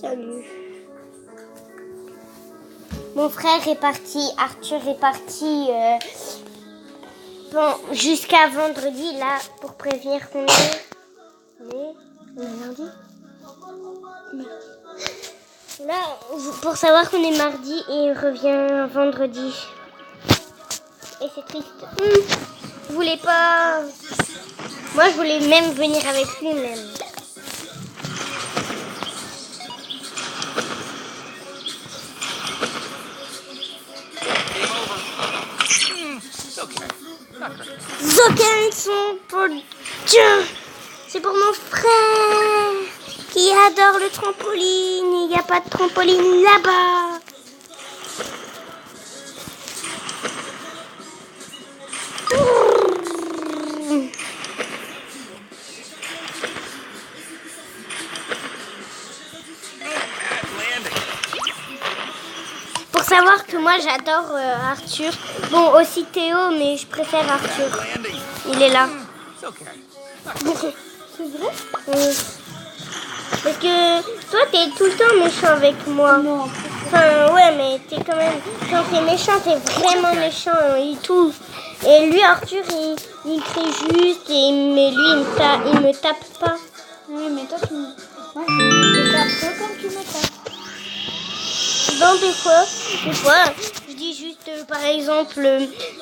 Salut. Mon frère est parti, Arthur est parti jusqu'à vendredi, là, pour prévenir qu'on est... lundi. Là, pour savoir qu'on est mardi et il revient vendredi. Et c'est triste. Je voulais pas... Moi, je voulais même venir avec lui, même. Aucun son pour Dieu. C'est pour mon frère qui adore le trampoline. Il n'y a pas de trampoline là-bas. Pour savoir que moi j'adore Arthur. Bon, aussi Théo, mais je préfère Arthur. Il est là. C'est vrai? Parce que toi, t'es tout le temps méchant avec moi. Non. Enfin, ouais, mais t'es quand même... Quand t'es méchant, t'es vraiment méchant et tout. Et lui, Arthur, il crie juste, mais lui, il me tape pas. Oui, mais toi, moi, je me tape peu comme tu me tapes. Bon, des fois, je dis juste, par exemple,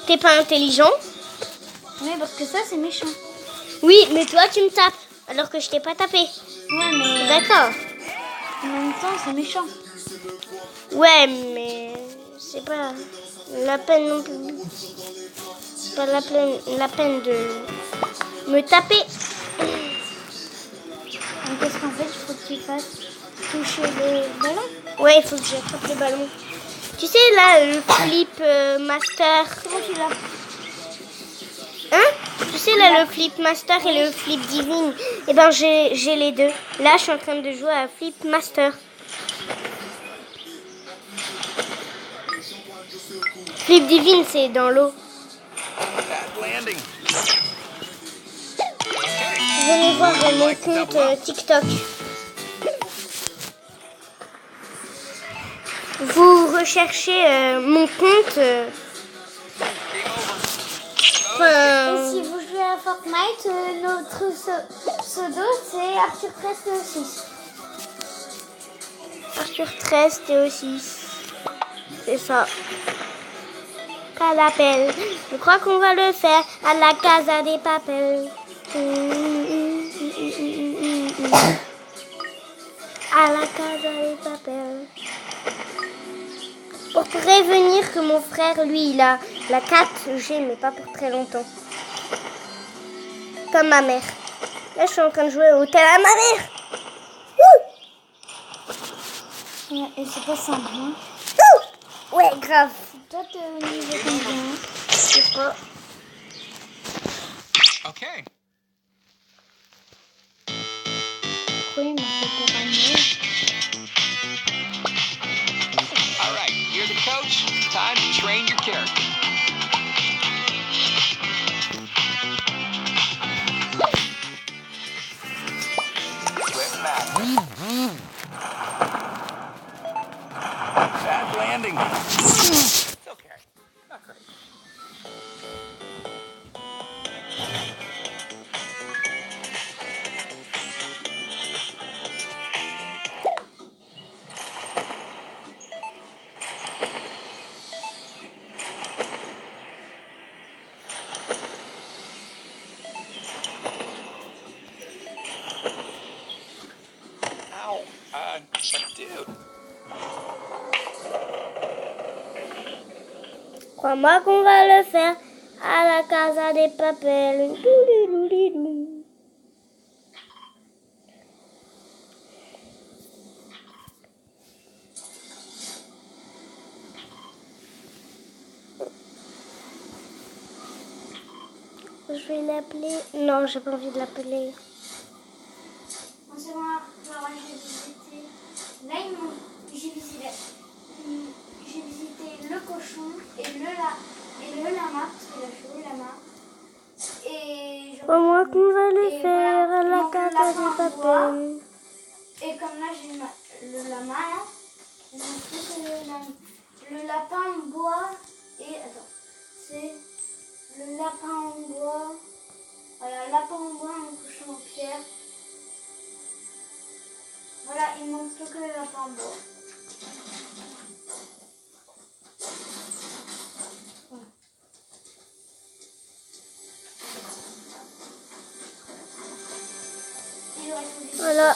t'es pas intelligent. Oui, parce que ça, c'est méchant. Oui, mais toi, tu me tapes, alors que je t'ai pas tapé. Ouais, mais... D'accord. En même temps, c'est méchant. Ouais, mais c'est pas la peine non plus. C'est pas la peine de me taper. Donc, qu'est-ce qu'en fait, il faut que tu fasses toucher le ballon? Ouais, il faut que j'attrape le ballon. Tu sais, là, le flip master. Comment tu l'as? Hein? Tu sais, là, le flip master et le flip divine. Eh ben, j'ai les deux. Là, je suis en train de jouer à flip master. Flip divine, c'est dans l'eau. Venez voir mon compte TikTok. Vous recherchez mon compte. Et si vous jouez à Fortnite, notre pseudo, c'est Arthur 13 6. Arthur 13 TO6. C'est ça. Pas d'appel. Je crois qu'on va le faire à la Casa des Papel. À la Casa des Papel. Pour prévenir que mon frère, lui, il a la 4G, mais pas pour très longtemps. Comme ma mère. Là, je suis en train de jouer au hôtel à ma mère. Ouais, et c'est pas simple, hein? Ouais, grave. Toi, t'es au niveau combien? Je sais pas. Ok. Oui, mais c'est pas mal. All right, you're the coach. Time to train your character. Swift master. Bad landing. It's okay. Not great. Ow. Dude. Crois-moi qu'on va le faire à la Casa des Papel. Je vais l'appeler. Non, j'ai pas envie de l'appeler. C'est bon, alors j'ai visité. Là, j'ai visité le cochon et le lama, parce qu'il a fait le lama. Et Crois-moi qu'on va le et faire voilà. à la Donc, Casa le lapin des en bois. Papel. Et comme là j'ai le lama, hein, je vais le lapin en bois. Et attends, c'est le lapin en bois. Voilà, lapin en bois en couchant en pierre. Voilà, il manque plus que le lapin en bois. Voilà.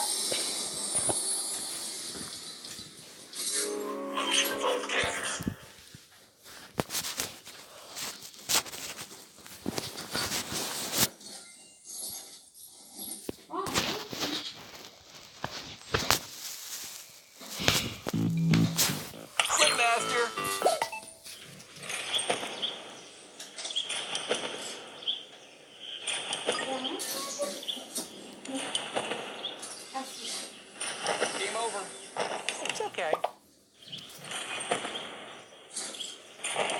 Swim master. Game over. It's okay.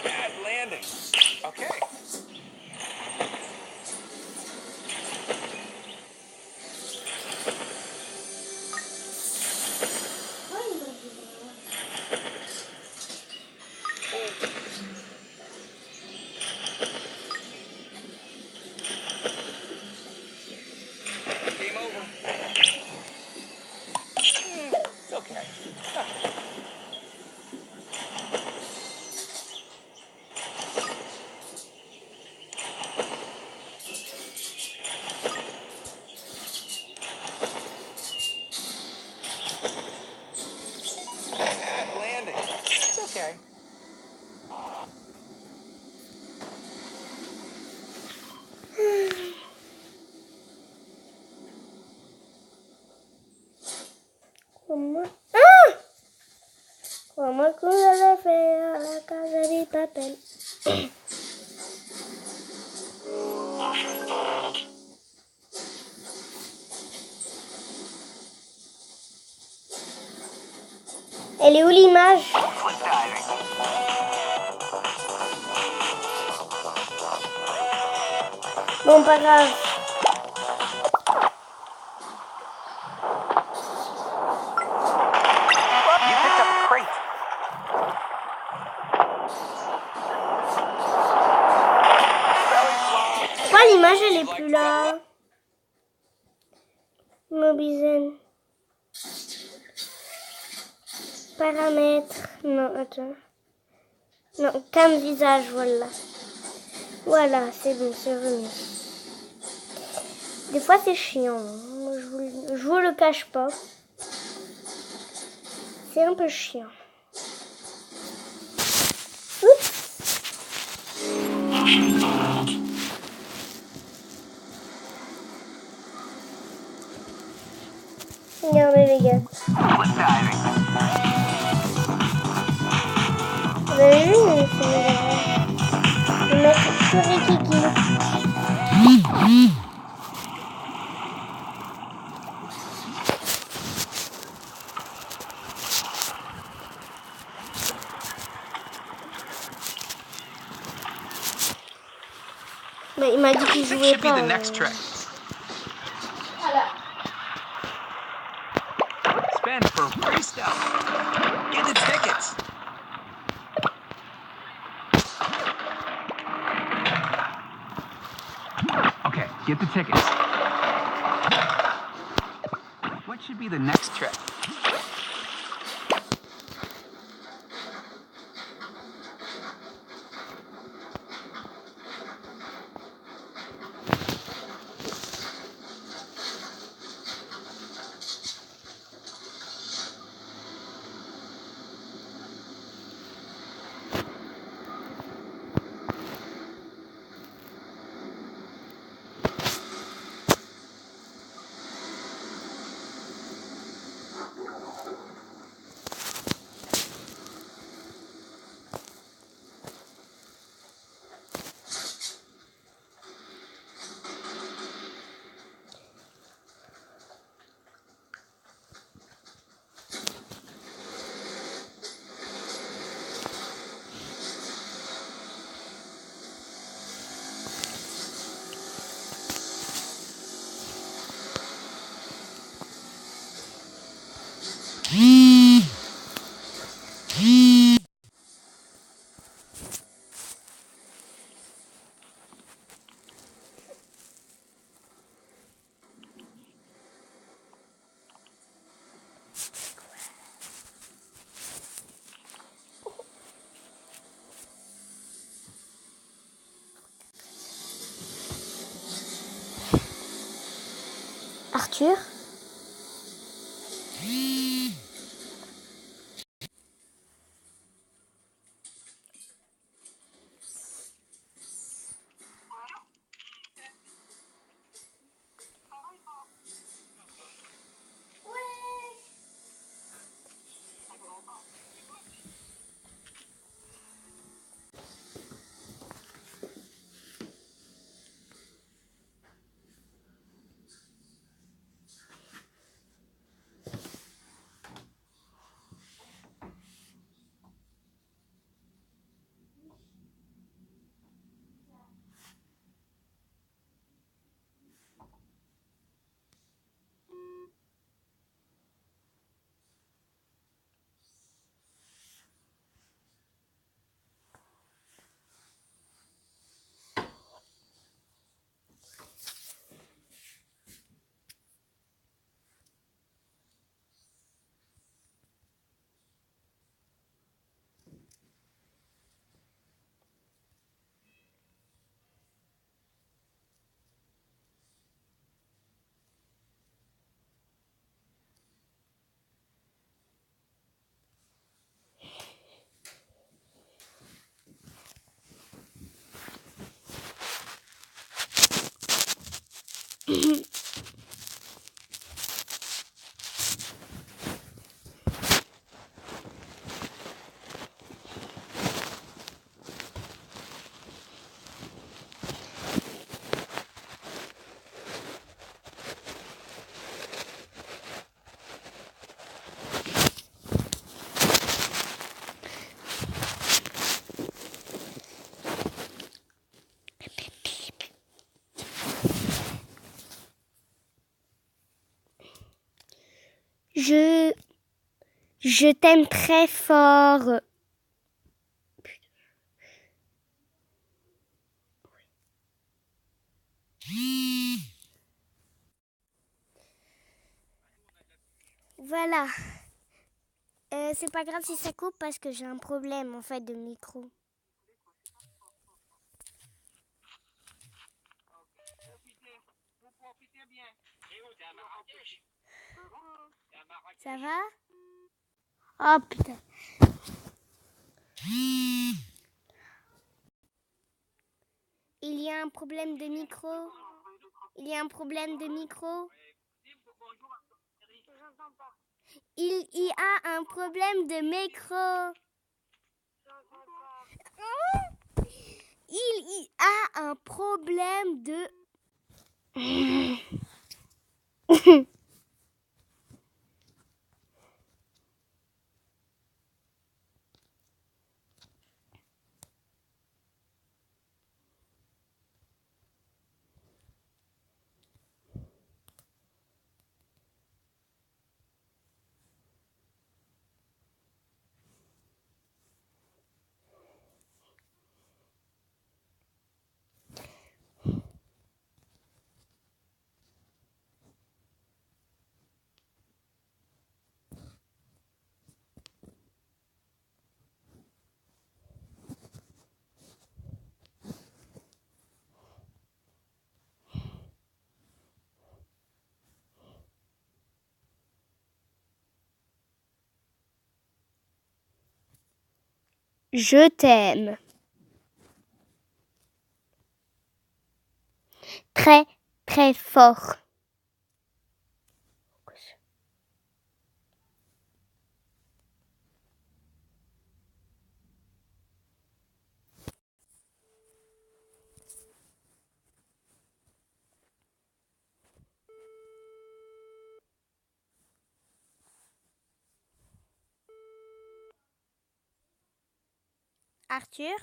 Bad landing. Okay. Game over. It's okay. Bad landing. It's okay. Comment... Ah! Comment que vous allez faire à la Casa de Papel? Elle est où l'image? Foot diving. Bon, pas grave. You picked up a crate. Pourquoi l'image elle est plus là? Mobizen. Paramètres. Non, attends. Non, cam visage, voilà. Voilà, c'est bon, c'est remis. Des fois c'est chiant. Moi, je vous le cache pas. C'est un peu chiant. Oups. Regardez les gars. Foot diving. Vous avez vu, c'est le mec sur Rikiki. Mais il m'a dit qu'il This jouait should be pas. the next trick. Voilà. Spend for free stuff. Get the tickets. Okay, get the tickets. What should be the next trick? Arthur? Je t'aime très fort. Voilà. C'est pas grave si ça coupe parce que j'ai un problème en fait de micro. Ça va? Oh putain. Il y a un problème de micro. Il y a un problème de micro. Il y a un problème de micro. Il y a un problème de... Je t'aime. Très, très fort. Arthur?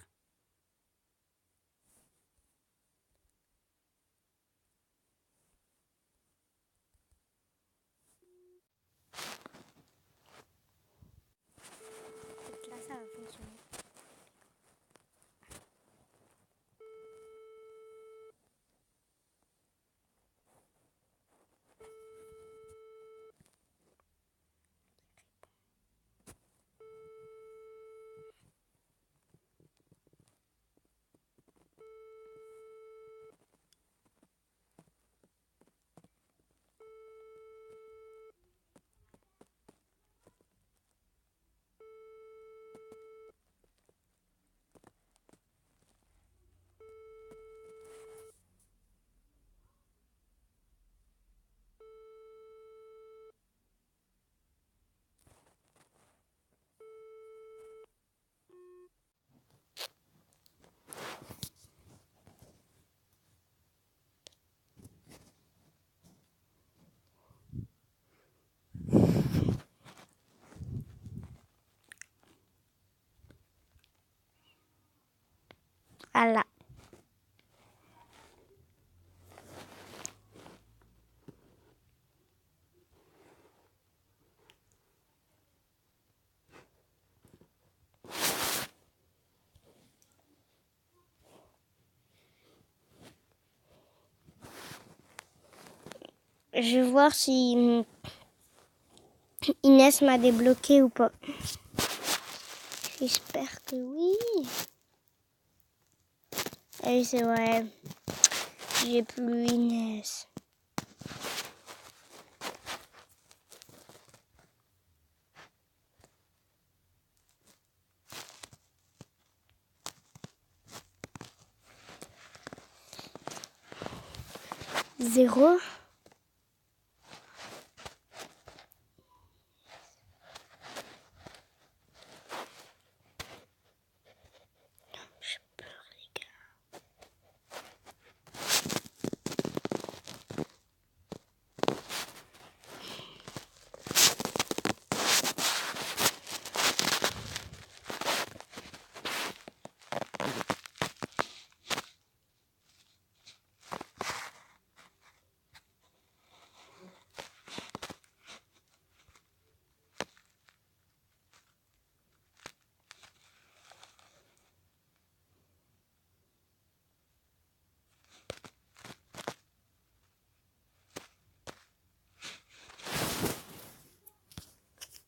Voilà. Je vais voir si Inès m'a débloqué ou pas. J'espère que oui. Ah oui, c'est vrai. J'ai plus Inès. Zéro. J'ai peur, les gars.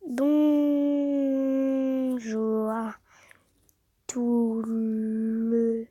Bonjour à tout le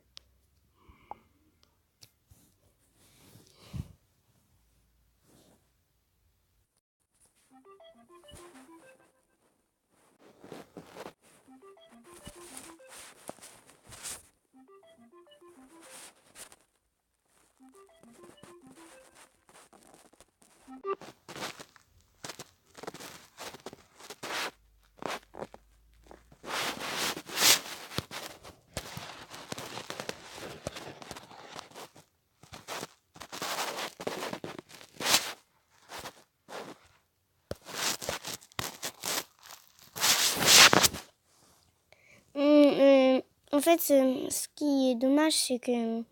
En fait, ce qui est dommage, c'est que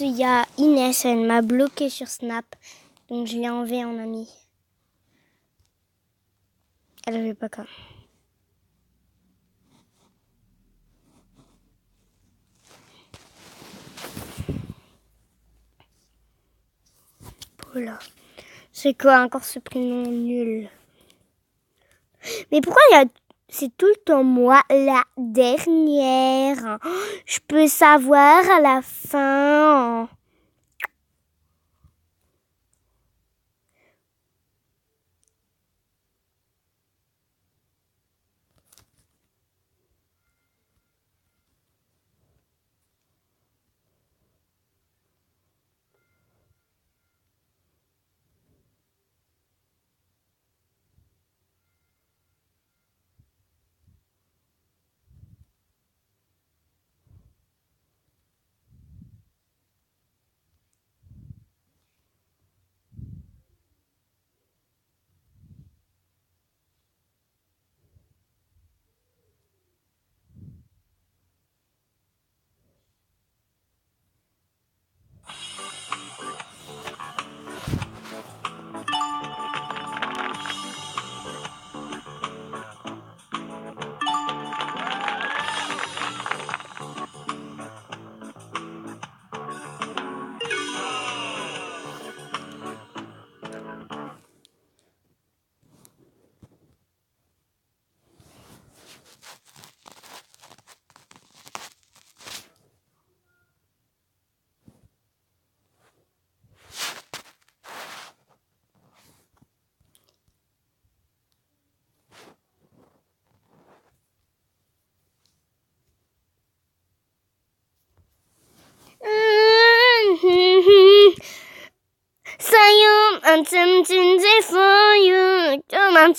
il y a Inès, elle m'a bloqué sur Snap, donc je l'ai enlevé en ami. Elle avait pas qu'à. Voilà. C'est quoi encore ce prénom nul? Mais pourquoi c'est tout le temps moi la dernière? Je peux savoir à la fin. I'm tempting for you. Come on,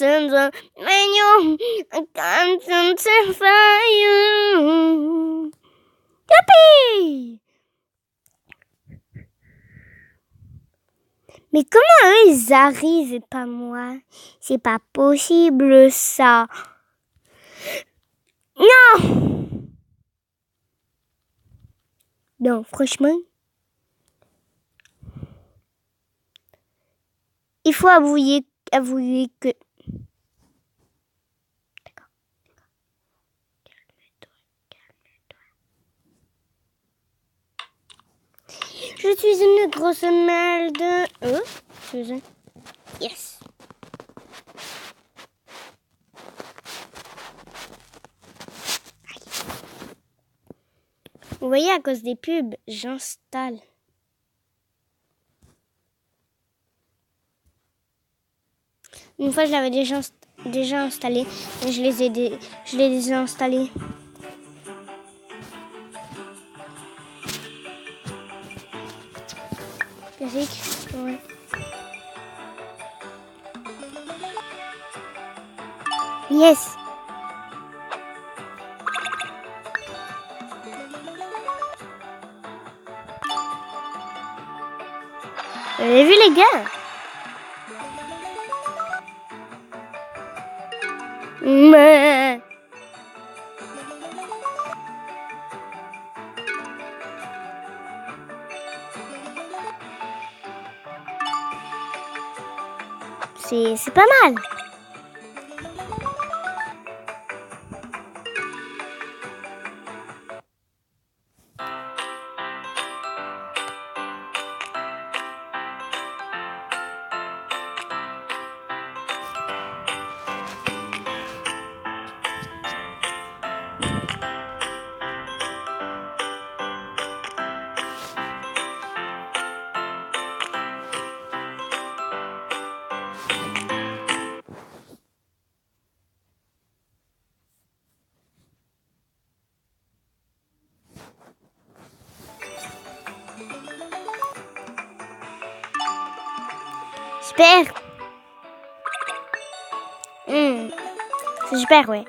when you I'm tempting for you. Youpi! Mais comment eux ils arrivent et pas moi? C'est pas possible ça. Non! Non, franchement. Il faut avouer que... D'accord. Calme-toi. Je suis une grosse merde. Yes. Vous voyez, à cause des pubs, j'installe. Une fois, je l'avais déjà installé. Et je l'ai désinstallé. Classique. Ouais. Yes. Vous avez vu les gars? Mais... C'est pas mal. Super. C'est super, ouais.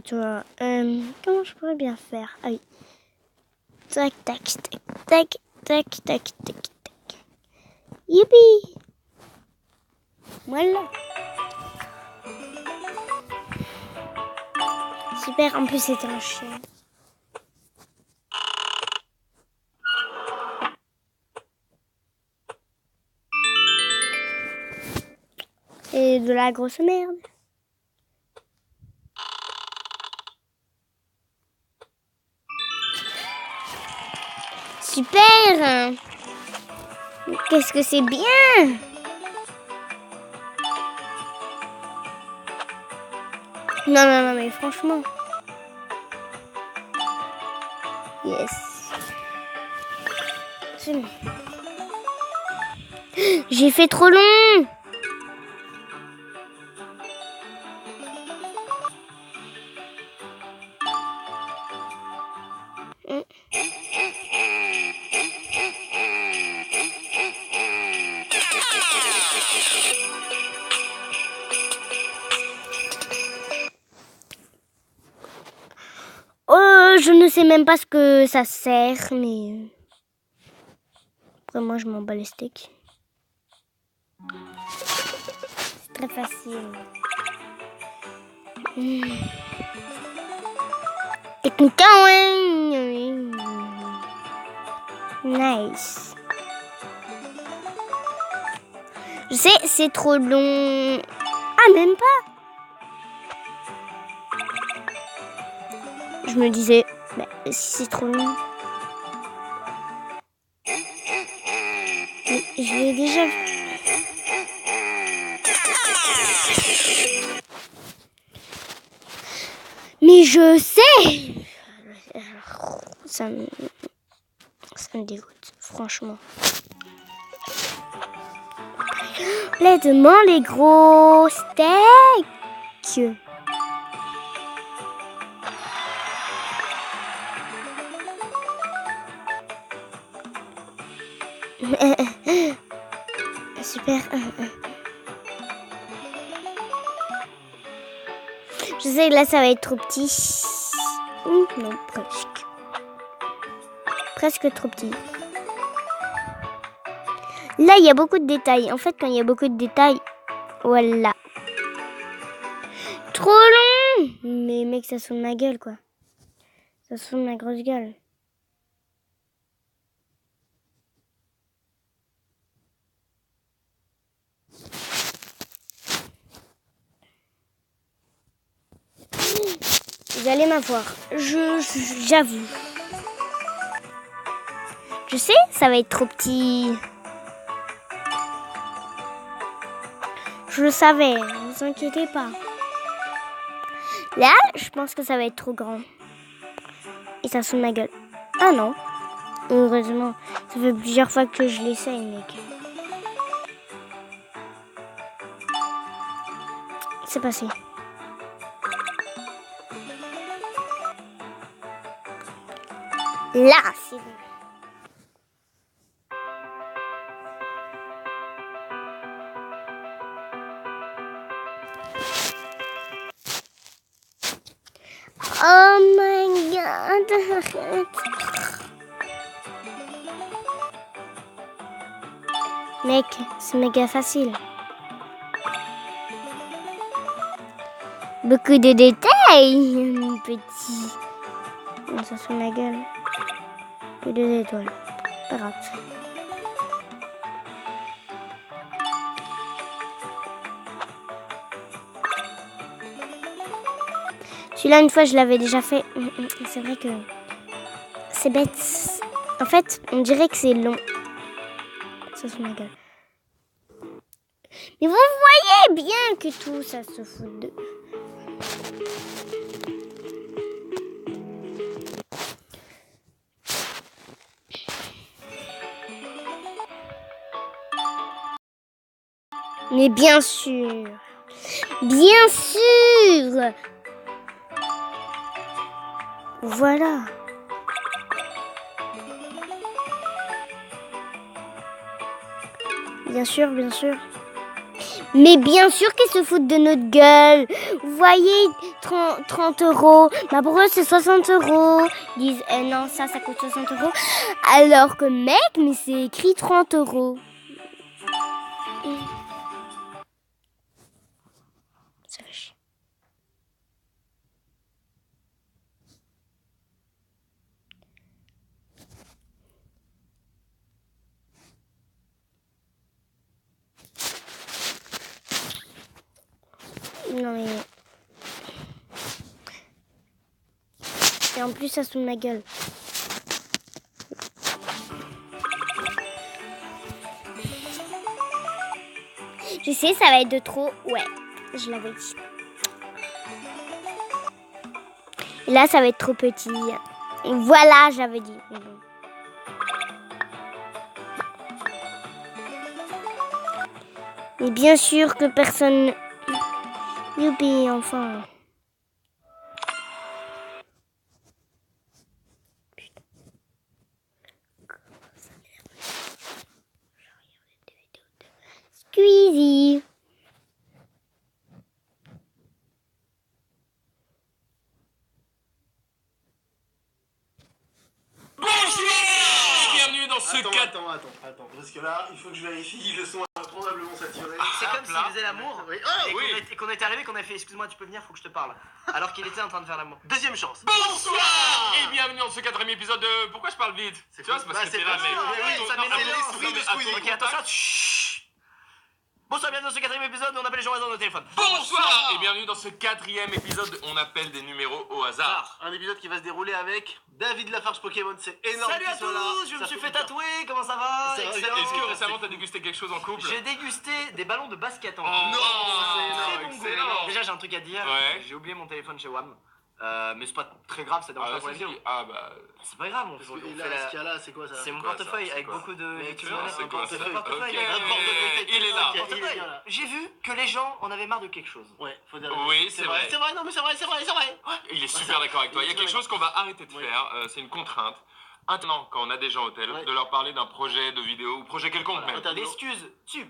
Toi, comment je pourrais bien faire? Ah oui. Tac, tac, tac, tac, tac, tac, tac, tac. Youpi! Voilà. Super, en plus c'est un chien. C'est de la grosse merde. Super! Qu'est-ce que c'est bien! Non, mais franchement. Yes. C'est bon. J'ai fait trop long! Je ne sais même pas ce que ça sert, mais... Après, moi, je m'en bats les steaks. C'est très facile. Techniquement, ouais. Nice. Je sais, c'est trop long. Ah, même pas. Je me disais, bah, si c'est trop long. Mais je l'ai déjà vu. Mais je sais. Ça me dégoûte, franchement. Complètement les gros steaks. Super. Je sais que là, ça va être trop petit. Non, presque. Presque trop petit. Là, il y a beaucoup de détails. En fait, quand il y a beaucoup de détails, voilà. Trop long. Mais mec, ça sonne ma gueule, quoi. Ça sonne ma grosse gueule. Vous allez m'avoir. J'avoue. Je sais, ça va être trop petit. Je le savais, ne vous inquiétez pas. Là, je pense que ça va être trop grand. Et ça sonne ma gueule. Ah non. Heureusement, ça fait plusieurs fois que je l'essaye, mec. C'est passé. Là, c'est bon. Oh my god, arrête. Mec, c'est méga facile. Beaucoup de détails, mon petit. Ça se ma gueule. Que 2 étoiles. Pas grave. Celui-là, une fois, je l'avais déjà fait. C'est vrai que c'est bête. En fait, on dirait que c'est long. Ça se ma gueule. Mais vous voyez bien que tout ça se fout de... Mais bien sûr. Bien sûr. Voilà. Bien sûr, bien sûr. Mais bien sûr qu'ils se foutent de notre gueule. Vous voyez, 30 €. Ma brosse, c'est 60 €. Ils disent, non, ça coûte 60 €. Alors que mec, mais c'est écrit 30 €. Ça fait chier. Non mais... Et en plus, ça se fout de ma gueule. Je sais, ça va être de trop. Ouais, je l'avais dit. Et là, ça va être trop petit. Voilà, j'avais dit. Mais bien sûr que personne... Youpi, enfin. Putain. Comment ça m'énerve. Je regarde des vidéos de Squeezie. Bienvenue dans ce cadre. Attends, parce que là, il faut que je vérifie, le son est probablement saturé. C'est comme s'il faisait l'amour Oui. et qu'on était arrivé, qu'on a fait excuse-moi, tu peux venir, faut que je te parle. Alors qu'il était en train de faire l'amour. Deuxième chance. Bonsoir et bienvenue dans ce 4e épisode de... Pourquoi je parle vite? Tu vois, c'est parce que t'es là, mais... ça m'énerve. l'esprit de Squeezie. Ok, attention. Chut. Bonsoir, bienvenue dans ce 4e épisode où on appelle les gens au hasard dans nos téléphones. Bonsoir et bienvenue dans ce 4e épisode où on appelle des numéros au hasard. Un épisode qui va se dérouler avec David Lafarge Pokémon, c'est énorme. Salut à qu'il soit là. tous, je me Ça suis fait fait plaisir. tatouer, comment ça va? Ça va, Excellent. Est-ce que récemment t'as dégusté quelque chose en couple? J'ai dégusté des ballons de basket en Oh, couple. non, Très bon goût. excellent. Déjà, j'ai un truc à dire. Ouais. J'ai oublié mon téléphone chez WAM. Mais c'est pas très grave, ça dérange pas pour les vidéos. Ah bah... C'est pas grave, on Parce fait que la... là, ce qu'il y a là, c'est quoi ça? C'est mon quoi, portefeuille ça? avec C'est quoi? beaucoup de Mais liquides tu vois, monnaie. c'est quoi, ça? Un portefeuille. Ok. Un portefeuille. Il est là. Ok, Portefeuille. il est là. J'ai vu que les gens en avaient marre de quelque chose. Ouais, faut dire. Oui, c'est vrai. C'est vrai, non mais c'est vrai. Il est super d'accord avec toi. Il y a quelque chose qu'on va arrêter de faire, c'est une contrainte. Maintenant, quand on a des gens au hôtel, Ouais. de leur parler d'un projet de vidéo ou projet quelconque même. L'excuse,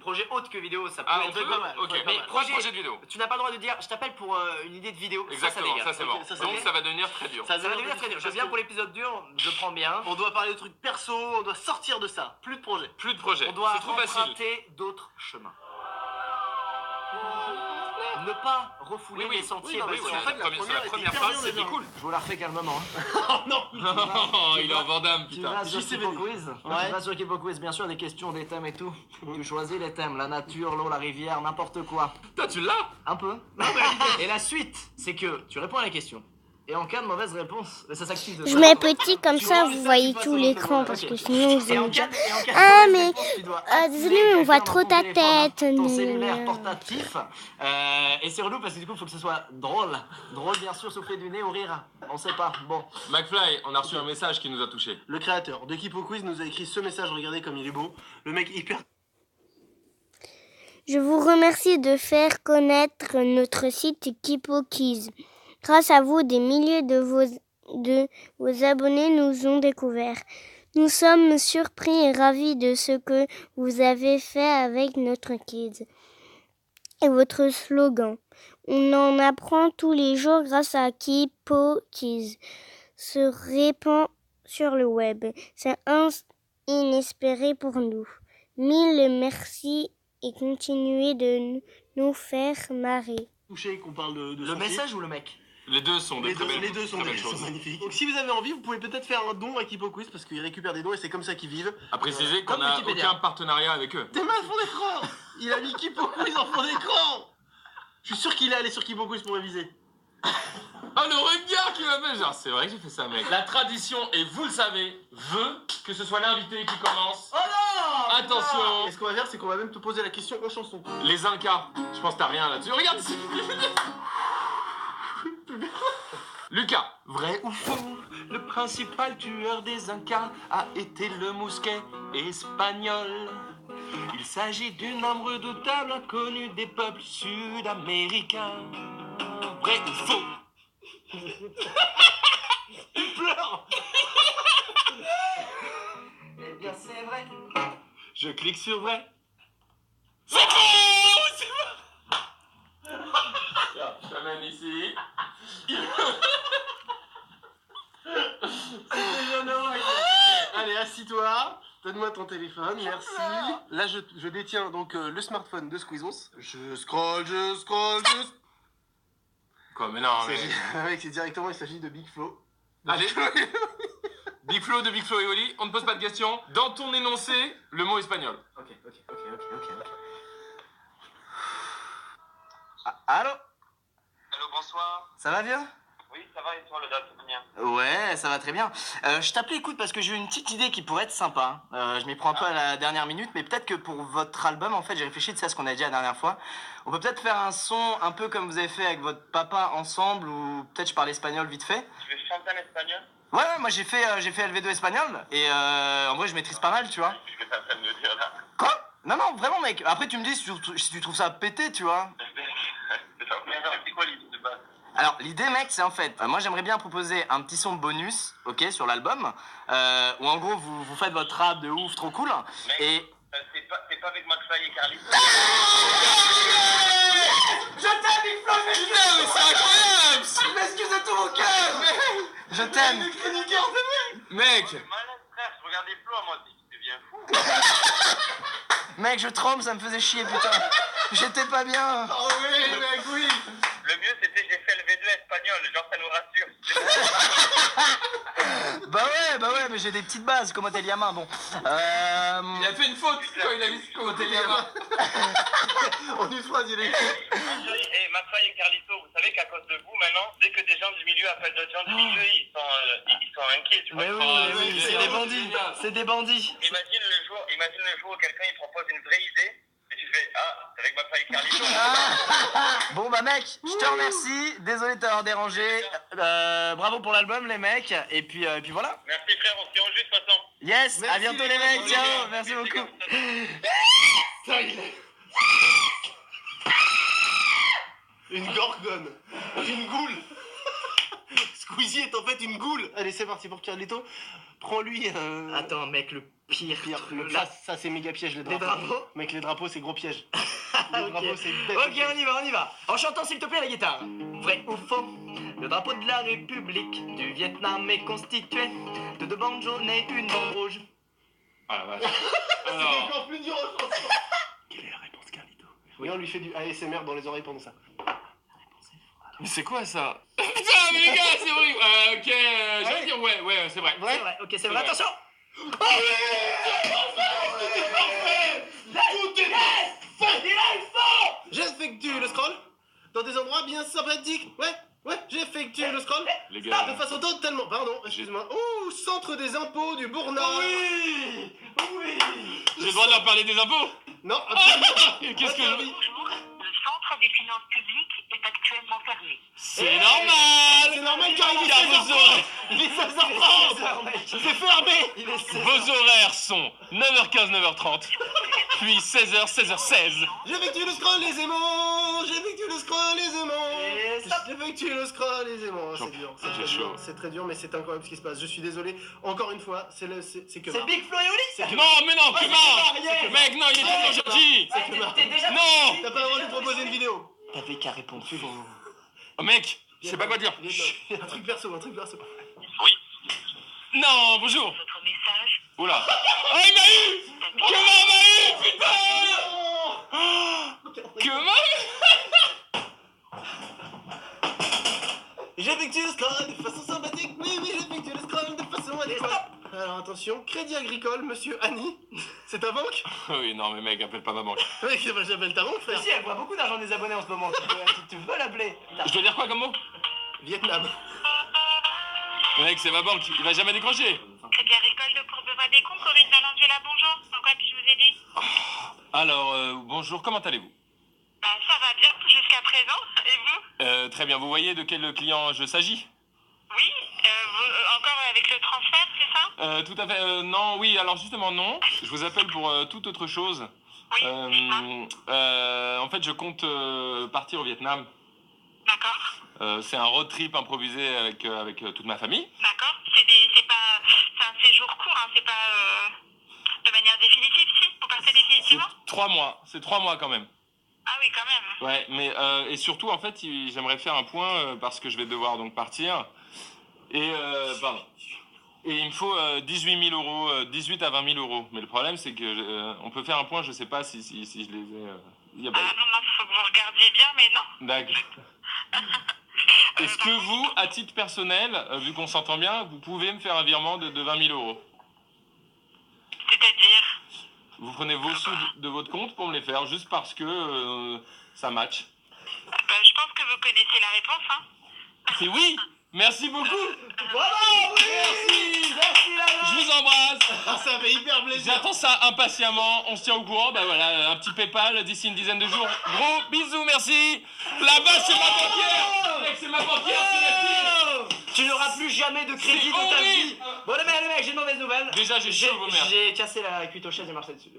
projet autre que vidéo, ça peut Ah, être on peut pas mal, Ok, pas Mais mal. projet de vidéo. Tu n'as pas le droit de dire, je t'appelle pour une idée de vidéo. Exactement, dégage. ça c'est mort. Ok, ça, c'est Donc bon. ça va devenir très dur. Ça va devenir très dur. Je viens pour l'épisode dur, je prends bien. On doit parler de trucs perso, on doit sortir de ça. Plus de projet. Plus de projet. On doit C'est trop facile. emprunter d'autres chemins. Ne pas refouler les sentiers non, mais battus. en fait, la c'est première la était première hyper phrase, bien, c'était déjà. cool. Je vous la refais calmement. Oh non. Il est en Vandame, Tu putain. vas sur JCVD. Kipo Quiz. Ouais. Tu vas sur Kipo Quiz, bien sûr, des questions, des thèmes et tout. Tu choisis les thèmes, la nature, l'eau, la rivière, n'importe quoi. Putain, tu l'as? Un peu. Et la suite, c'est que tu réponds à la question. Et en cas de mauvaise réponse, ça s'active de Je ça. mets petit comme Tu ça, vois, vous ça, voyez tu passes tout sur l'écran le parce Ok. que sinon vous Et en allez cas dire de- et en cas de Ah, mauvaise mais- réponse, tu dois désolé, activer mais on voit quelqu'un trop dans ta ton téléphone, hein, tête. ton cellulaire portatif. Et c'est relou parce que du coup, il faut que ce soit drôle. Drôle, bien sûr, souffler du nez ou rire. On sait pas. Bon. McFly, on a reçu un message qui nous a touchés. Le créateur de Kipo Quiz nous a écrit ce message, regardez comme il est beau. Le mec hyper... Je vous remercie de faire connaître notre site KipoKids. Grâce à vous, des milliers de vos abonnés nous ont découverts. Nous sommes surpris et ravis de ce que vous avez fait avec notre Kids. Et votre slogan. On en apprend tous les jours grâce à KipoKids. Se répand sur le web. C'est inespéré pour nous. Mille merci et continuez de nous faire marrer. touché qu'on parle de Le sentier. message ou le mec? Les deux sont des très belles Les deux sont très belles sont choses. magnifiques. Donc si vous avez envie, vous pouvez peut-être faire un don à Kipo Quiz parce qu'ils récupèrent des dons et c'est comme ça qu'ils vivent. À préciser qu'on Comme n'a Wikipédia. aucun partenariat avec eux. T'es mal fond d'écran. Il a mis Kipo Quiz en fond d'écran. Je suis sûr qu'il est allé sur Kipo Quiz pour réviser. Oh, le regard qu'il m'a fait. Genre, c'est vrai que j'ai fait ça, mec. La tradition, et vous le savez, veut que ce soit l'invité qui commence. Oh non. Attention. Et ce qu'on va faire, c'est qu'on va même te poser la question en chanson. Les Incas, je pense que t'as rien là-dessus. Regarde ici. Lucas. Vrai ou faux, le principal tueur des Incas a été le mousquet espagnol. Il s'agit d'une arme redoutable inconnue des peuples sud-américains. Vrai ou faux? Il pleure. Eh bien c'est vrai. Je clique sur vrai. C'est faux. C'est vrai. Tiens, je t'amène ici. Allez, assis-toi. Donne-moi ton téléphone, merci. Là, je détiens donc le smartphone de Squeezos. Je scroll. Quoi, mais non, mais. Mec, c'est directement, il s'agit de Big Flo. Allez. Big Flo de Big Flo et Oli, on ne pose pas de questions. Dans ton énoncé, le mot espagnol. Ok. Allô? Allô, bonsoir. Ça va bien? Oui, ça va et toi, le date, c'est bien? Ouais, ça va très bien. Je t'appelais, écoute, parce que j'ai une petite idée qui pourrait être sympa. Je m'y prends un peu à la dernière minute, mais peut-être que pour votre album, en fait, j'ai réfléchi de ça à ce qu'on a dit la dernière fois. On peut peut-être faire un son un peu comme vous avez fait avec votre papa ensemble, ou peut-être je parle espagnol vite fait. Tu veux chanter en espagnol? Ouais, moi j'ai fait LV2 espagnol, et en vrai je maîtrise pas mal, tu vois. C'est ce que t'es en train de me dire là. Quoi? Non, vraiment mec, après tu me dis si tu trouves ça pété, tu vois. C'est quoi l'idée de base? Alors l'idée mec c'est en fait, moi j'aimerais bien proposer un petit son bonus, ok, sur l'album, où en gros vous faites votre rap de ouf, trop cool, Mec, et... c'est pas avec McFly et Carly? Je t'aime Big Flo, mais c'est incroyable. Je m'excuse de tout mon cœur, mais... Je t'aime. Mec. C'est malin, frère, je regarde les flots, moi, tu deviens fou. Mec, je tremble, ça me faisait chier, putain. J'étais pas bien. Oh oui, mec, oui. Le mieux, c'était j'ai fait LV2 espagnol, genre ça nous rassure. Bah ouais, mais j'ai des petites bases, comme Hotel Yama, bon. Il a fait une faute quand il a vu ce côté là. En une phrase, il est... Et McFly et Carlito, vous savez qu'à cause de vous, maintenant, dès que des gens du milieu appellent d'autres gens du milieu, ils sont inquiets, tu vois. Mais oui, c'est des bandits. C'est des bandits. Imagine le jour où quelqu'un il propose une vraie idée et tu fais ah c'est avec McFly et Carlito. Bon bah mec, je te remercie. Désolé de t'avoir dérangé. Bravo pour l'album les mecs. Et puis voilà. Merci frère, on se tient au jus de toute façon. Yes, à Merci, bientôt les les mecs. mecs. Ciao, merci beaucoup. Une gorgone. Une goule. Squeezie est en fait une goule. Allez, c'est parti pour Carlito. Prends-lui. Attends, mec, le pire Pire. truc. Ça c'est méga piège, les Les drapeaux. drapeaux. Mec, les drapeaux, c'est gros piège. Les Ok. drapeaux, c'est bête. Ok, on y va. En chantant s'il te plaît la guitare. Vrai ou faux? Le drapeau de la République du Vietnam est constitué de 2 bandes jaunes et une bande rouge. Ah la vache. C'est Alors, encore plus dur, je pense. Quelle est la réponse, Carlito? Oui, on lui fait du ASMR dans les oreilles pendant ça. mais c'est quoi ça? Putain, mais les gars, c'est horrible. Ok, j'allais dire ouais, c'est vrai. C'est vrai, ok, c'est vrai. vrai. Attention! J'effectue le scroll dans des endroits bien sympathiques. Ouais, j'effectue le scroll Les de gars, façon totalement. Pardon, excuse-moi. Ouh, centre des impôts du Bourg-Nord. Oui! j'ai le droit de leur parler des impôts? Non, absolument pas. Qu'est-ce que Interdit. Le centre des finances publiques est actuellement fermé. C'est normal. C'est normal car il est Car vos 16h30. horaires, Il est 16h30. C'est fermé. Il est 16 vos horaires sont 9h15, 9h30, puis 16h, 16h16. J'effectue le scroll aisément. J'effectue le scroll aisément. Et stop. J'effectue le scroll aisément. J'en- C'est dur. j'ai C'est très chaud. dur. C'est très dur, mais c'est incroyable ce qui se passe. Je suis désolé. Encore une fois, c'est que C'est marre. Big Flo et Oli? C'est que Non, mais non, c'est Kumar. marié. Mec, non, il est tellement gentil. C'est que marre. T'es déjà... Non. T'as pas le droit de lui proposer une vidéo. T'avais qu'à répondre faux. Oh, mec, je sais pas quoi dire. Viens, un truc perso, un truc perso. Non, bonjour. Votre message Oula. Oh, il m'a eu. Kumar m'a eu, putain. Kumar. J'effectue le scroll de façon sympathique. Oui, j'effectue le scroll de façon adéquate. Alors attention, Crédit Agricole, monsieur Annie. C'est ta banque? Oui, non, mais mec, appelle pas ma banque. Oui, j'appelle ta banque, frère. Si, elle voit beaucoup d'argent des abonnés en ce moment. Tu veux l'appeler? Je dois dire quoi comme mot? Vietnam. Mec, c'est ma banque, il va jamais décrocher. Crédit Agricole de Courbevoie-des-Cons, Corinne Valenzuela, bonjour. En quoi puis-je vous aider? Alors, bonjour, comment allez-vous? Ça va bien jusqu'à présent. Et vous? Très bien, vous voyez de quel client je s'agit? Oui. Encore avec le transfert, c'est ça? Tout à fait, non, oui, alors justement non. Je vous appelle pour toute autre chose. Oui. En fait, je compte partir au Vietnam. D'accord. C'est un road trip improvisé avec toute ma famille. D'accord. C'est un séjour court, hein. C'est pas de manière définitive, si? Vous partez C'est définitivement? 3 mois, c'est 3 mois quand même. Ah oui, quand même. Ouais, mais et surtout en fait, j'aimerais faire un point parce que je vais devoir donc partir. Et pardon. Et il me faut 18 000 euros, 18 à 20 000 euros. Mais le problème, c'est que on peut faire un point, je sais pas si je les ai. Il y a pas... Ah non, faut que vous regardiez bien, mais non. D'accord. Est-ce que vous, à titre personnel, vu qu'on s'entend bien, vous pouvez me faire un virement de 20 000 euros? C'est-à-dire? Vous prenez vos sous de votre compte pour me les faire, juste parce que ça match. Je pense que vous connaissez la réponse, hein. C'est oui. Merci beaucoup. Bravo! Merci! Merci la Je vous embrasse. Ah, ça fait hyper plaisir. J'attends ça impatiemment. On se tient au courant. Bah voilà, un petit PayPal d'ici une dizaine de jours. Gros bisous, merci. Là-bas, c'est ma banquière. Mec, c'est ma banquière, c'est la fille. Tu n'auras plus jamais de crédit C'est de ta horrible. vie! Bon les mecs, j'ai une mauvaise nouvelle. Déjà, j'ai chaud au vomir. J'ai cassé la cuite aux chaises et marché dessus.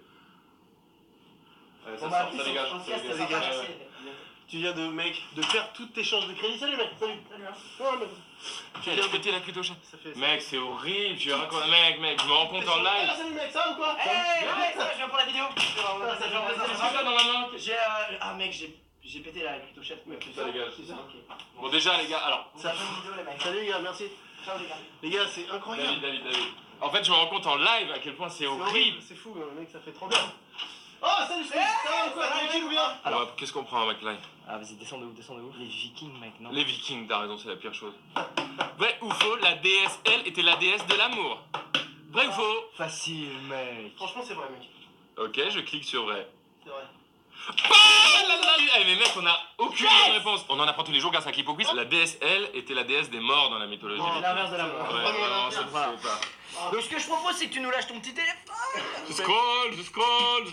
Ça sort, ça dégage. Ça dégage. dégage. Tu viens de faire toutes tes chances de crédit. Salut mec, salut. Non, mais... Tu viens de péter la cuite au chat. Ça fait ça. Mec, c'est horrible. Je raconte. Mec, je me rends compte en Ah, live. salut mec, ça va ou quoi? Hey, je viens pour la vidéo. Qu'est-ce que t'as dans la main? J'ai ah mec, j'ai pété la cuite aux chaises. Ça dégage. Ok. Bon, déjà, les gars, alors. Ça fait une vidéo les mecs. Salut les gars, merci. Ciao les gars. Les gars, c'est incroyable. David. En fait, je me rends compte en live à quel point c'est C'est horrible. c'est fou, mec, ça fait trop bien. Oh, salut, ça va ou quoi? Tranquille ou bien? Alors, qu'est-ce qu'on prend avec live? Ah vas-y, descends de ouf. Les Vikings mec, non? Les Vikings, t'as raison, c'est la pire chose. Vrai ou faux, la déesse, elle, était la déesse de l'amour? Vrai ou faux? Facile mec. Franchement, c'est vrai, mec. Ok, je clique sur vrai. C'est vrai. Ah là là, eh, mais mec, on a aucune bonne réponse. On en apprend tous les jours grâce à Kipo Quiz. La déesse, elle, était la déesse des morts dans la mythologie. C'est l'inverse de l'amour. Ouais, vraiment, ça ne se Voilà. fait pas. Donc ce que je propose c'est que tu nous lâches ton petit téléphone. Je scroll. Je scroll.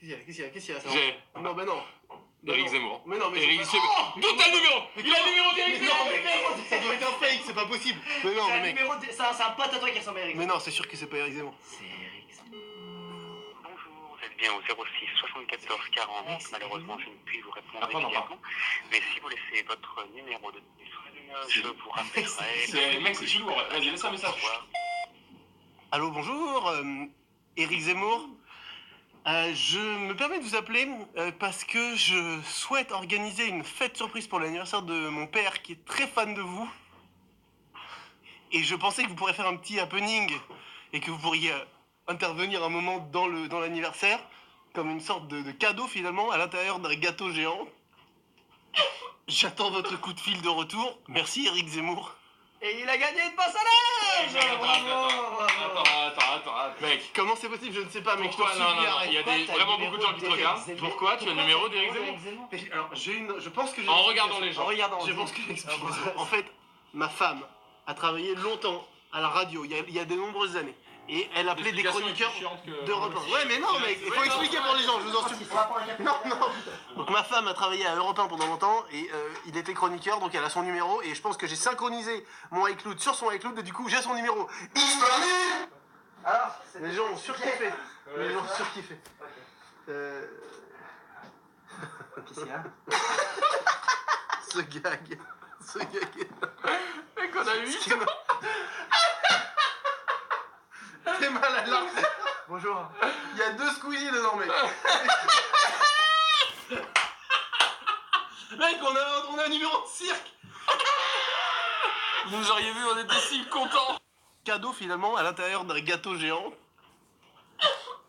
Qu'est-ce qu'il y a? J'ai. Non, bah non. Eric Zemmour. Mais non, mais Eric c'est Zemmour. pas... D'où t'as le numéro? Il a le numéro d'Eric Mais non, Zemmour. mais ça doit être un fake, c'est pas possible. Mais non, mais mec. C'est un pote à toi qui ressemble à Eric. Mais non, c'est sûr que c'est pas Eric Zemmour. C'est Eric Zemmour. Bonjour, vous êtes bien au 06 74 40. Malheureusement, je ne puis vous répondre Après, on en immédiatement. Mais si vous laissez votre numéro de téléphone, je vous rappellerai. Mec, c'est chelou. Vas-y, laisse un message. Au revoir. Allô, bonjour, Eric Zemmour. Je me permets de vous appeler parce que je souhaite organiser une fête surprise pour l'anniversaire de mon père qui est très fan de vous. Et je pensais que vous pourriez faire un petit happening et que vous pourriez intervenir un moment dans l'anniversaire comme une sorte de cadeau finalement à l'intérieur d'un gâteau géant. J'attends votre coup de fil de retour. Merci Eric Zemmour. Et il a gagné une passe à l'âge. Attends, mec. Comment c'est possible? Je ne sais pas, mec. Pourquoi? Je Non, t'en supplie, non, arrête. il y a vraiment beaucoup de gens qui te regardent. Pourquoi tu as le numéro d'Eric Zemmour? Alors, je pense que j'ai... En regardant les gens. Je pense que j'ai l'explication. En fait, ma femme a travaillé longtemps à la radio, il y a de nombreuses années. Et elle appelait des chroniqueurs d'Europe 1. Ouais, mais non, mec, il faut expliquer pour les gens, je vous en supplie. Non. Donc ma femme a travaillé à Europe 1 pendant longtemps et il était chroniqueur, donc elle a son numéro. Et je pense que j'ai synchronisé mon iCloud sur son iCloud et du coup j'ai son numéro. Alors, Les gens ont surkiffé. Les gens ont surkiffé. Qu'est-ce qu'il y a? Ce gag. Mec, on a 8. T'es mal à l'arc. Bonjour. Il y a 2 Squeezie dedans, mec. Mec, on a un numéro de cirque. Vous nous auriez vu, on était si contents. Cadeau finalement à l'intérieur d'un gâteau géant.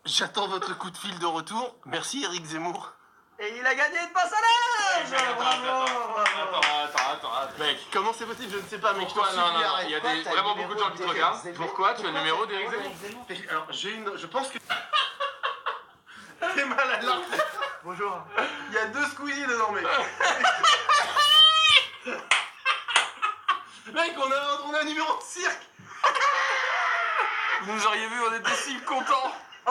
J'attends votre coup de fil de retour. Merci Eric Zemmour. Et il a gagné une passe à l'âge. Attends, mec. Comment c'est possible? Je ne sais pas, mec. Pourquoi? Je t'en supplie, Non, arrête. il y a vraiment beaucoup de gens qui te regardent. Pourquoi tu as le numéro d'Eric Zemmour? Alors, je pense que... T'es mal à l'arc. Bonjour. Il y a 2 Squeezie dedans, mec. Mec, on a un numéro de cirque. Vous nous auriez vu, on était si contents. Oh,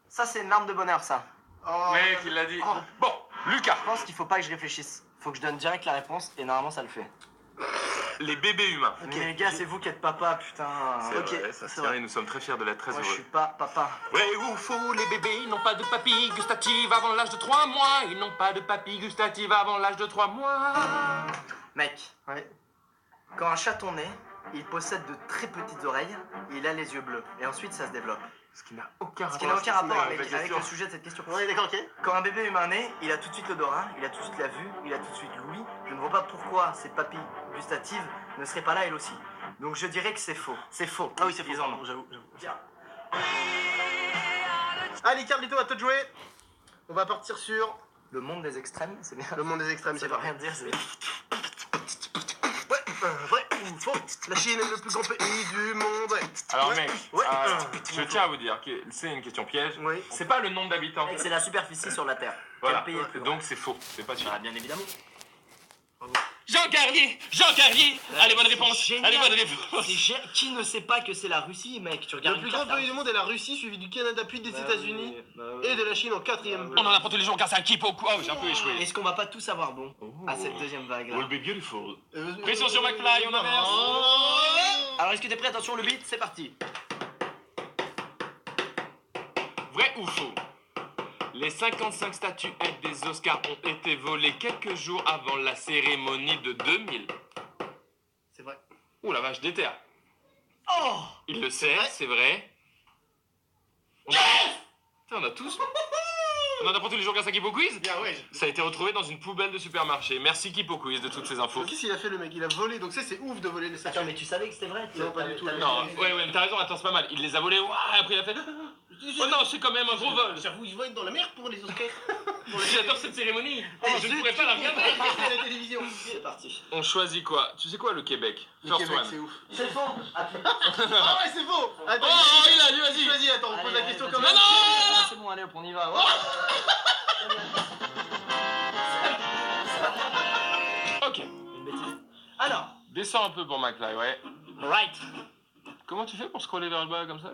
ça c'est une larme de bonheur ça. Oh, Mec, il l'a dit. Bon, Lucas. Je pense qu'il faut pas que je réfléchisse. Faut que je donne direct la réponse et normalement ça le fait. Les bébés humains. Mais les gars, c'est vous qui êtes papa, putain. Ok, c'est vrai, nous sommes très fiers de l'être, très Moi je heureux. suis pas papa. Vrai ou faux, les bébés n'ont pas de papilles gustatives avant l'âge de 3 mois. Ils n'ont pas de papilles gustatives avant l'âge de 3 mois. Mec, Ouais. quand un chaton naît, il possède de très petites oreilles et il a les yeux bleus. Et ensuite ça se développe. Ce qui n'a aucun Ce qui n'a aucun rapport avec la le sujet de cette question. Ouais, d'accord, ok. Quand un bébé humain naît, il a tout de suite l'odorat, il a tout de suite la vue, il a tout de suite l'ouïe. Je ne vois pas pourquoi ces papilles gustatives ne seraient pas là elles aussi. Donc je dirais que c'est faux. C'est faux. Ah oui, c'est Ils faux, en ont. j'avoue. Allez, Carlito, à toi de jouer. On va partir sur Le monde des extrêmes, c'est bien. le monde des extrêmes, Ça c'est veut pas rien dire, c'est... Vrai ou faux? La Chine est le plus grand pays du monde. Ouais. Alors Ouais. mec, Ouais. je tiens à vous dire que c'est une question piège. Oui. C'est pas le nombre d'habitants. C'est la superficie sur la Terre. Voilà. Quel pays est le plus grand? Donc c'est faux, c'est pas sûr. Ah, bien évidemment. Jean Carlier. Allez, bonne réponse. Génial. Allez, bonne réponse. Qui ne sait pas que c'est la Russie, mec? Tu Le regardes plus une grand carte, pays du monde est la Russie, suivi du Canada, puis des États-Unis et de la Chine en 4e. On en apprend tous les jours car c'est un kipo. Oh, j'ai un peu échoué. Est-ce qu'on va pas tous avoir bon à cette deuxième vague là? Will be beautiful. Pression sur McFly, on inverse. Alors est-ce que t'es prêt? Attention le beat, c'est parti. Vrai ou faux? Les 55 statuettes des Oscars ont été volées quelques jours avant la cérémonie de 2000. C'est vrai. Ouh la vache, déterre. Oh! Il le sait, c'est vrai. Putain, on a tous. On en apprend tous les jours grâce à Kipo Quiz. Bien, ouais. Ça a été retrouvé dans une poubelle de supermarché. Merci Kipo Quiz de toutes ces infos. Qu'est-ce qu'il a fait le mec? Il a volé, donc ça c'est ouf de voler les statues. Attends mais tu savais que c'était vrai? Non, pas du tout. Non, ouais, mais t'as raison, attends, c'est pas mal. Il les a volés, ouah, après il a fait. Oh non, c'est quand même un gros vol. J'avoue, ils vont être dans la mer pour les Oscars. J'adore cette cérémonie. Je ne pourrais pas la regarder. À la télévision. C'est parti. On choisit quoi? Tu sais quoi, le Québec? Le First Québec, one. c'est ouf. C'est faux. Ah ouais, c'est faux. Attends, Oh, il a dit, vas-y. choisis, attends, on pose la question quand même. C'est bon, allez hop, on y va. Oh. Ok. Une bêtise. Alors, Descends un peu pour McFly, ouais. right. Comment tu fais pour scroller vers le bas comme ça?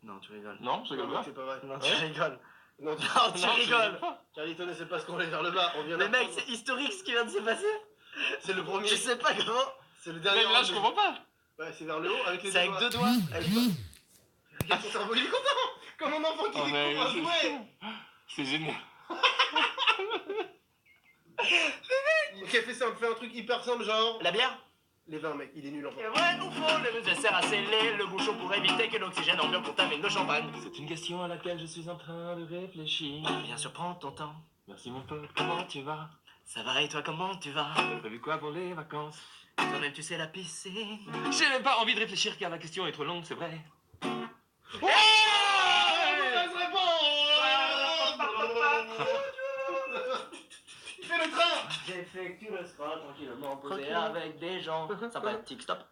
Non, tu rigoles. Non, je rigole pas. C'est pas vrai. Non, tu rigoles. Non, tu Non, rigoles. Carlito ne sait pas ce qu'on allait vers le bas. On vient Mais mec, d'apprendre. c'est historique ce qui vient de se passer. C'est le premier. Je sais pas comment. C'est le dernier. Même là, je comprends pas. Ouais, c'est vers le haut avec les C'est avec deux doigts. Regarde son cerveau, il est content. Comme un enfant qui Oh, mais découvre un jouet. c'est génial. Ok, fais simple, fais un truc hyper simple, genre. La bière? Les vins, mec, il est nul en fait. Vrai ou faux, le musée sert à sceller le bouchon pour éviter que l'oxygène ambiant contamine le champagne. C'est une question à laquelle je suis en train de réfléchir. Bien sûr, prends ton temps. Merci mon pote, comment tu vas? Ça va et toi, comment tu vas? T'as prévu quoi pour les vacances? Toi-même, tu sais la piscine. J'ai même pas envie de réfléchir car la question est trop longue, c'est vrai. Mauvaise réponse. Fais le train. J'effectue le scroll tranquillement posé avec des gens. Sympathique, stop.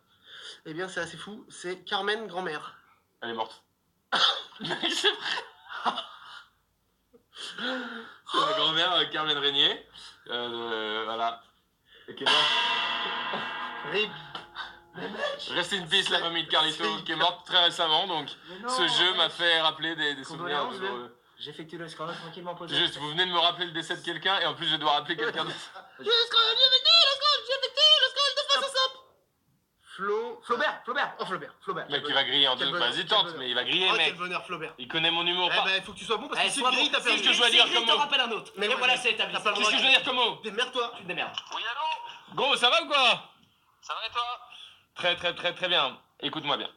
Eh bien, c'est assez fou, c'est Carmen grand-mère. Elle est morte. C'est vrai. C'est ma grand-mère Carmen Régnier. Voilà. Et qui est morte. Rip. Reste in peace la famille de Carlito qui est morte très récemment, donc ce jeu m'a fait rappeler des souvenirs Condoléances, douloureux. J'effectue le scroll tranquillement posé. Juste, vous venez de me rappeler le décès de quelqu'un et en plus je dois rappeler quelqu'un d'autre. Flaubert. Oh, Flaubert. Mec, il va griller en Quel deux. bonheur, Vas-y, quel tente, bonheur. mais il va griller, Oh, mec. quel bonheur, Flaubert. Il connaît mon humour. Eh Pas. ben, il faut que tu sois bon parce que Allez, si sois tu grilles, bon. t'as perdu. Qu'est-ce que je dois dire comme T'en mot? rappelles un autre. Mais Et ouais, voilà, mais c'est établi. t'as pas le Qu'est-ce que je dois dire comme mot? Démerde-toi. Tu te démerdes. Oui, allô? Gros, ça va ou quoi? Ça va et toi? Très bien. Écoute-moi bien.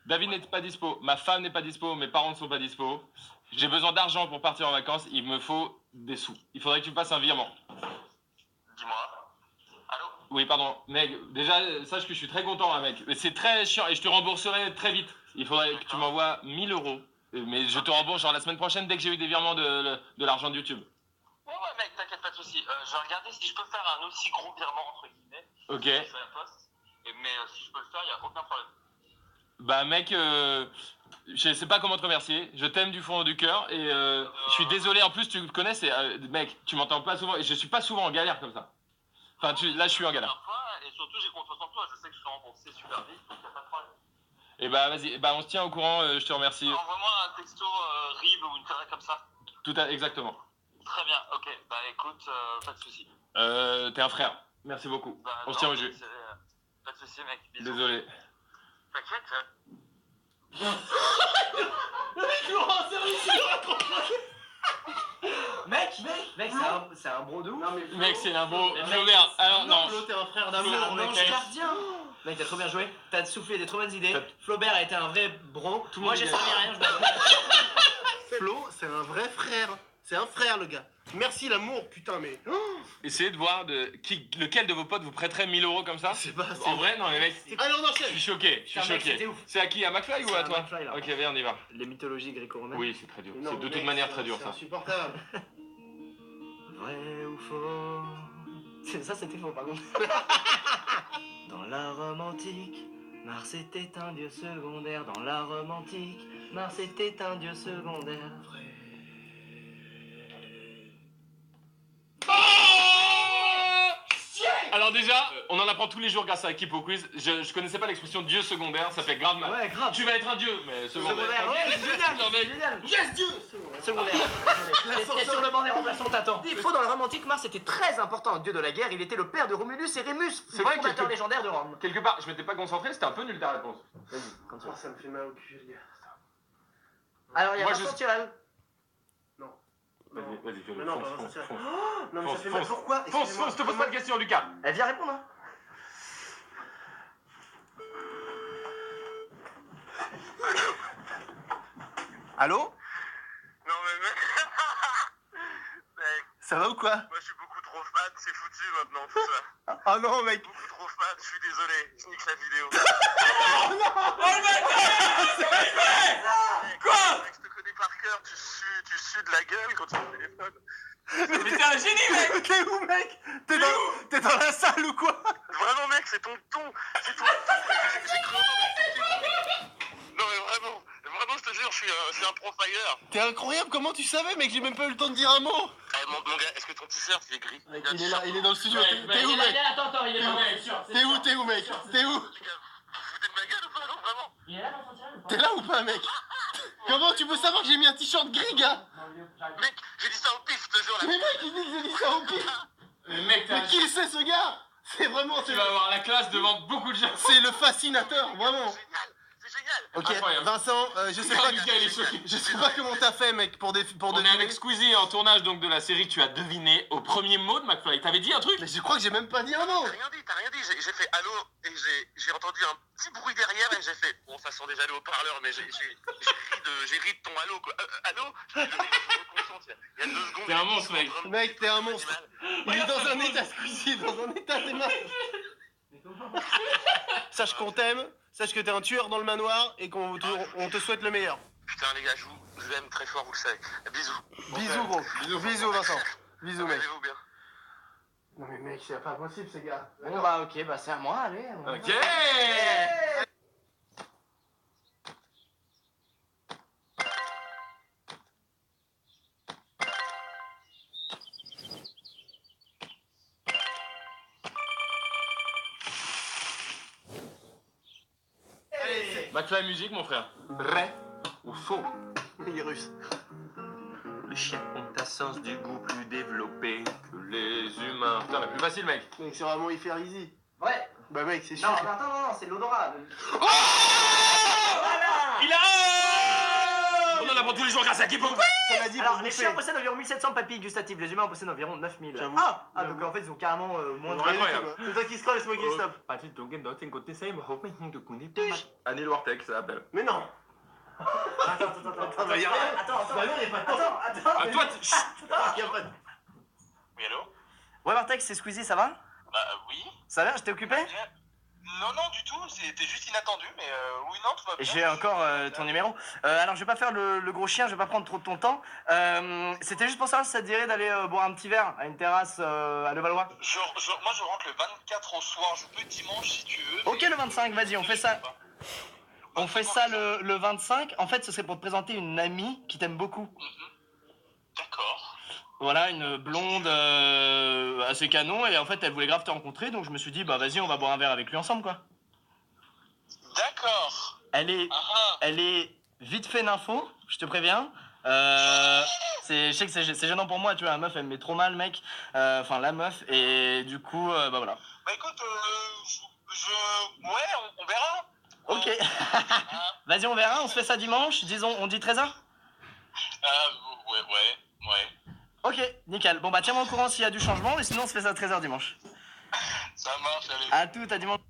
David n'est pas dispo, ma femme n'est pas dispo, mes parents ne sont pas dispo. J'ai besoin d'argent pour partir en vacances, il me faut des sous. Il faudrait que tu me fasses un virement. Dis-moi. Allô? Oui, pardon. Mec, déjà, sache que je suis très content, hein, mec. Mais c'est très chiant et je te rembourserai très vite. Il faudrait que tu m'envoies 1000 euros. Mais je te rembourse genre la semaine prochaine dès que j'ai eu des virements de l'argent de YouTube. Ouais, mec, t'inquiète pas de soucis. Je vais regarder si je peux faire un aussi gros virement, entre guillemets. Ok. Je fais la poste. Mais si je peux le faire, y a aucun problème. Bah mec, je sais pas comment te remercier. Je t'aime du fond du cœur et je suis désolé. En plus, tu me connais, c'est mec, tu m'entends pas souvent et je suis pas souvent en galère comme ça. Enfin, là, je suis en galère. Et surtout, j'ai confiance en toi. Je sais que je serai remboursé super vite, donc y a pas de problème. Et bah vas-y, bah on se tient au courant. Je te remercie. Envoie-moi un texto RIB ou une connerie comme ça. Exactement. Très bien, ok. Bah écoute, pas de soucis. T'es un frère. Merci beaucoup. Bah, On se non, tient au jus. Pas de soucis, mec. Bisous. Désolé. T'inquiète. Mec, c'est un bro de ouf. Mec, c'est un beau. Mais mec, Flaubert. Alors non. Flo, t'es un frère C'est d'amour, un mec. ange gardien. Mec, t'as trop bien joué. T'as soufflé des trop bonnes idées. Flaubert a été un vrai bro. Moi, j'ai servi à rien. Je m'en Flo, c'est un vrai frère. C'est un frère, le gars. Merci l'amour, putain, mais. Essayez de voir lequel de vos potes vous prêterait 1000 euros comme ça. C'est pas. En vrai, non mais mec. Allez, on Je enchaîne. suis choqué. Je suis Putain, mec, choqué. c'était ouf. C'est à qui? À McFly ou C'est à à toi? McFly, là. Ok, viens, on y va. Les mythologies gréco-romaines. Oui, c'est très dur. Non, C'est de mec, toute manière très dur c'est ça. insupportable. Vrai ou faux? Ça, c'était faux, par contre. Dans la Rome antique, Mars était un dieu secondaire. Dans la Rome antique, Mars était un dieu secondaire. Alors déjà, on en apprend tous les jours grâce à Équipe au quiz. Je connaissais pas l'expression dieu secondaire, ça fait grave mal. Ouais, grave. Tu vas être un dieu, mais secondaire. Secondaire, ouais, c'est génial, Non, mec. génial. Yes, Dieu. Secondaire. C'était sur le banc des remplaçants, t'attends. Il faut dans la Rome antique, Mars était très important, dieu de la guerre. Il était le père de Romulus et Rémus, C'est vrai fondateur que- légendaire de Rome. Quelque part, je m'étais pas concentré, c'était un peu nul ta réponse. Oh, ça me fait mal au cul, les gars. Alors, il y a Moi, Vincent je- Tirel. Vas-y, fais-le. Mais non, Fonce, pas fonce, ça. fonce. Non, mais ça Fonce, fait mal. fonce. Pourquoi? Fonce, Excusez-moi. fonce, te pose pas de questions, Lucas. Elle vient répondre, hein. Allô? Non, mais mec. Mec, Ça va ou quoi? moi je suis beaucoup trop fan, c'est foutu maintenant tout ça. Ah non, mec. Beaucoup trop fan, je suis désolé, je nique la vidéo. Quoi? Mec, je te connais par cœur, tu sues de la gueule quand tu es au téléphone. Mais t'es un génie, mec. T'es où, mec? T'es dans la salle ou quoi? Vraiment, mec, c'est ton ton. C'est ton ton. J'ai cru entendre. Non, mais vraiment, je te jure, je suis un profiler. T'es incroyable, comment tu savais, mec? J'ai même pas eu le temps de dire un mot. Eh, mon gars, est-ce que ton t-shirt il est gris? Il est là, il est dans le studio. Ouais, T'es où, mec? Attends, il est pas vrai, sûr. T'es où, mec? T'es où? Les gars, vous foutez de ma gueule ou pas? Non, vraiment. Il est là, Vincent Tirel ou pas? T'es là ou pas, mec? Comment tu peux savoir que j'ai mis un t-shirt gris, gars? Mec, j'ai dit ça au pif, ce jour-là. Mais mec, il dit que j'ai dit ça au pif. Mais mec, Mais qui c'est ce gars? C'est vraiment... tu vas avoir la classe devant beaucoup de gens. C'est le fascinateur, vraiment. C'est génial. Ok, Incroyable. Vincent, je sais pas... Lucas, il est choqué. Je sais pas comment t'as fait, mec, pour On est deviner. avec Squeezie en tournage donc de la série. Tu as deviné au premier mot de McFly. T'avais dit un truc? Mais je crois que j'ai même pas dit un mot. T'as rien dit. J'ai fait allô et j'ai entendu un petit bruit derrière et j'ai fait bon, ça sent déjà le haut-parleur, mais j'ai ri de ton allô quoi. Allô? Il y a 2 secondes. T'es un monstre, mec. Mec, t'es un monstre. Il est dans un état, Squeezie, dans un état des mains. Sache qu'on t'aime, sache que t'es un tueur dans le manoir et on te souhaite le meilleur. Putain les gars, je vous aime très fort, vous le savez. Bisous. Bisous, gros. Bisous, Vincent. Bisous, mec. Amusez-vous bien. Non mais mec, c'est pas possible, ces gars. Bon bah ok, bah c'est à moi, allez. Ok. McFly musique, mon frère. Vrai ou faux? Il est russe. Les chiens ont ta sens du goût plus développé que les humains. Putain, la plus facile, mec. Mec, c'est vraiment hyper easy. Ouais. Bah mec, c'est Non, sûr. non, c'est l'odorat. Il a... On en apprend tous les jours grâce à Kipo. Ça m'a dit Alors, pour les bouffer. chiens possèdent environ 1700 papilles gustatives, les humains en possèdent environ 9000. J'avoue. Ah, donc en fait, ils ont carrément moins de... Incroyable. C'est toi qui scroll, c'est moi qui stop. Anil Wartek, ça s'appelle. Mais non. Attends. Bah, y a rien. Attends. Ah, toi, tu... Chut. Y a pas de- Oui, allô? Ouais, Bartek, c'est Squeezie, ça va? Bah oui. Ça va, je t'ai occupé? Non, du tout, c'était juste inattendu, mais oui, non, tout va bien. J'ai encore ton numéro. Alors, je vais pas faire le gros chien, je vais pas prendre trop de ton temps. C'était juste pour savoir si ça te dirait d'aller boire un petit verre à une terrasse à Levallois. Moi, je rentre le 24 au soir, je peux dimanche si tu veux. Ok, le 25, vas-y, on fait ça. On fait ça le 25. En fait, ce serait pour te présenter une amie qui t'aime beaucoup. D'accord. Voilà, une blonde assez canon. Et en fait, elle voulait grave te rencontrer. Donc, je me suis dit, bah vas-y, on va boire un verre avec lui ensemble, quoi. D'accord. Elle est vite fait nympho, je te préviens. Je sais que c'est gênant pour moi, tu vois, la meuf, elle me met trop mal, mec. Enfin, la meuf. Et du coup, bah voilà. Bah écoute, ouais, on verra. Ok. Vas-y, on verra, on se fait ça dimanche. Disons, on dit 13h? Ouais. Ok, nickel. Bon, bah tiens-moi au courant s'il y a du changement. Et sinon, on se fait ça à 13h dimanche. Ça marche, allez. À tout, à dimanche.